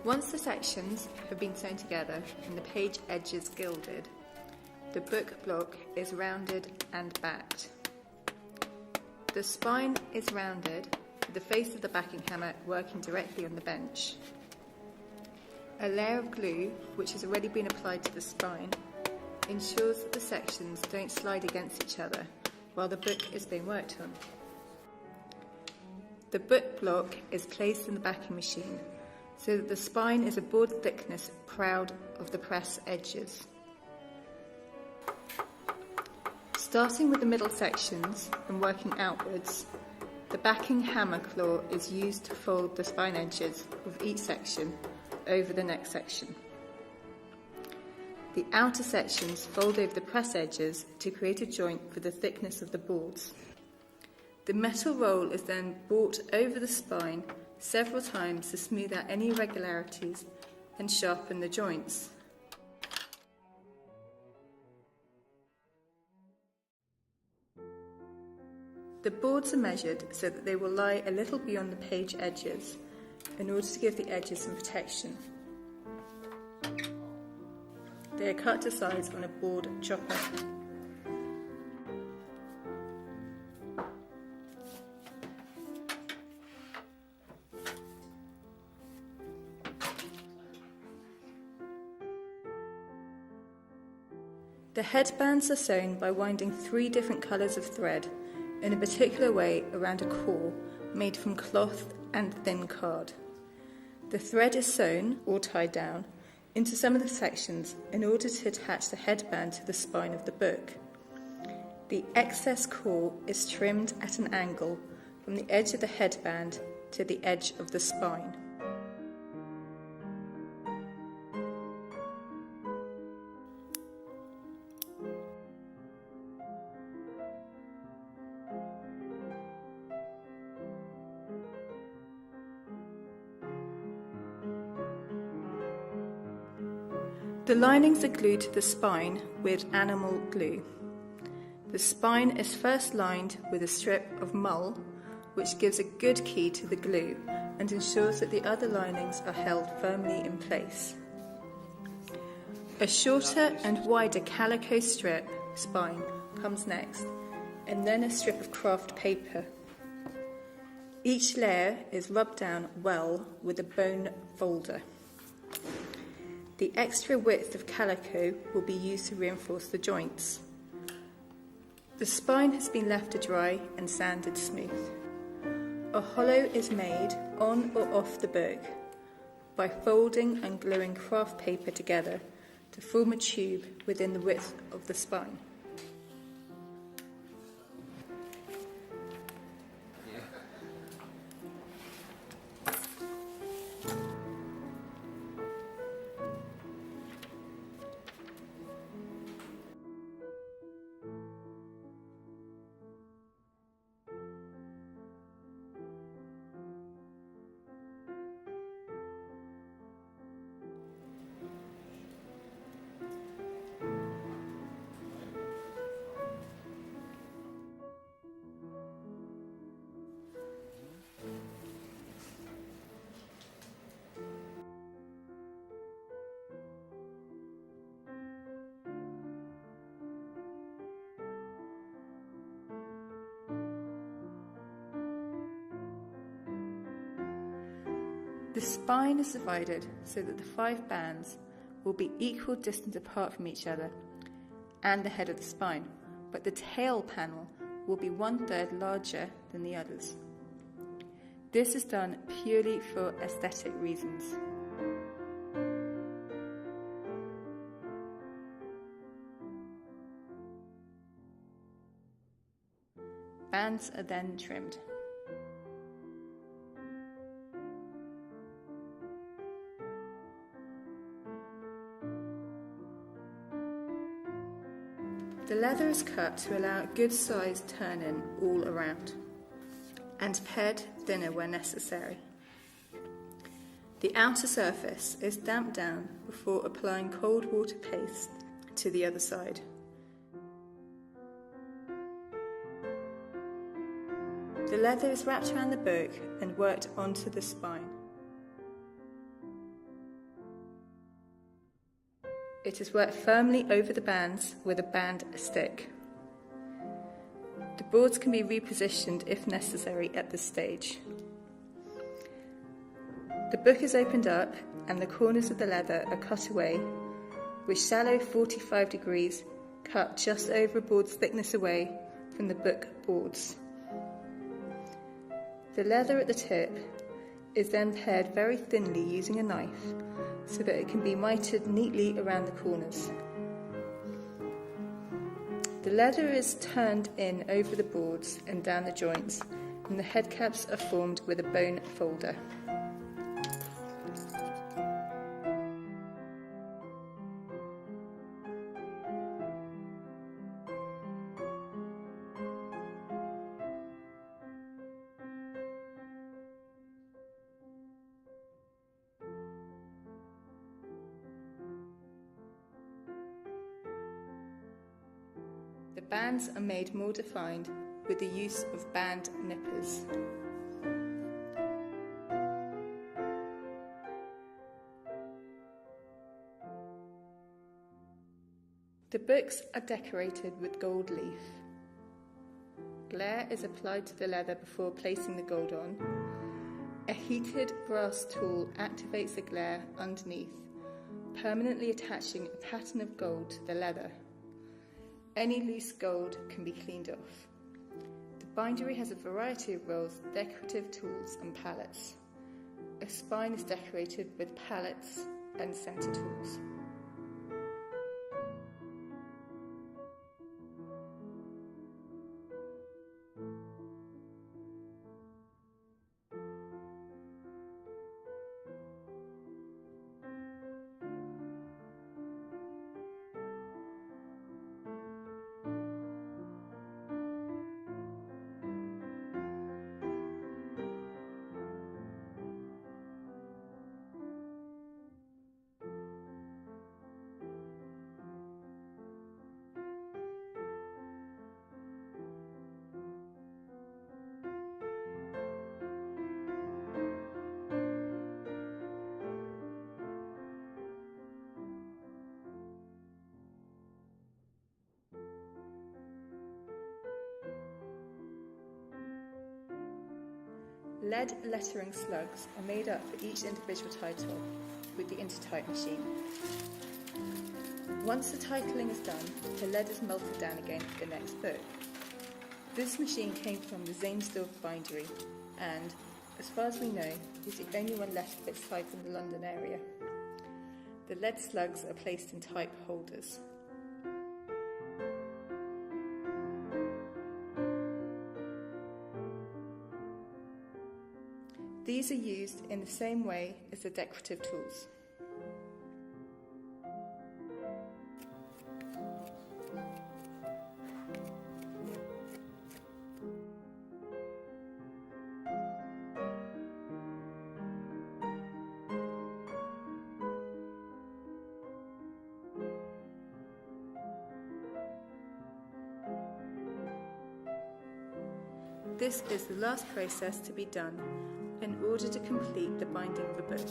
Once the sections have been sewn together and the page edges gilded, the book block is rounded and backed. The spine is rounded, with the face of the backing hammer working directly on the bench. A layer of glue, which has already been applied to the spine, ensures that the sections don't slide against each other while the book is being worked on. The book block is placed in the backing machine so that the spine is a board thickness proud of the press edges. Starting with the middle sections and working outwards, the backing hammer claw is used to fold the spine edges of each section over the next section. The outer sections fold over the press edges to create a joint for the thickness of the boards. The metal roll is then brought over the spine several times to smooth out any irregularities and sharpen the joints. The boards are measured so that they will lie a little beyond the page edges in order to give the edges some protection. They are cut to size on a board chopper. The headbands are sewn by winding 3 different colours of thread in a particular way around a core made from cloth and thin card. The thread is sewn or tied down into some of the sections in order to attach the headband to the spine of the book. The excess core is trimmed at an angle from the edge of the headband to the edge of the spine. The linings are glued to the spine with animal glue. The spine is first lined with a strip of mull, which gives a good key to the glue and ensures that the other linings are held firmly in place. A shorter and wider calico strip spine comes next, and then a strip of craft paper. Each layer is rubbed down well with a bone folder. The extra width of calico will be used to reinforce the joints. The spine has been left to dry and sanded smooth. A hollow is made on or off the book by folding and gluing craft paper together to form a tube within the width of the spine. The spine is divided so that the 5 bands will be equal distance apart from each other and the head of the spine, but the tail panel will be 1/3 larger than the others. This is done purely for aesthetic reasons. Bands are then trimmed. The leather is cut to allow a good sized turn-in all around, and pared thinner where necessary. The outer surface is damped down before applying cold water paste to the other side. The leather is wrapped around the book and worked onto the spine. It is worked firmly over the bands with a band stick. The boards can be repositioned if necessary at this stage. The book is opened up and the corners of the leather are cut away with shallow 45 degrees cut just over a board's thickness away from the book boards. The leather at the tip is then pared very thinly using a knife so that it can be mitered neatly around the corners. The leather is turned in over the boards and down the joints, and the head caps are formed with a bone folder. The bands are made more defined with the use of band nippers. The books are decorated with gold leaf. Glare is applied to the leather before placing the gold on. A heated brass tool activates the glare underneath, permanently attaching a pattern of gold to the leather. Any loose gold can be cleaned off. The bindery has a variety of rolls, decorative tools and palettes. A spine is decorated with palettes and centre tools. Lead lettering slugs are made up for each individual title with the intertype machine. Once the titling is done, the lead is melted down again for the next book. This machine came from the Zanesdorf bindery and, as far as we know, is the only one left of its type in the London area. The lead slugs are placed in type holders. These are used in the same way as the decorative tools. This is the last process to be done in order to complete the binding of a book.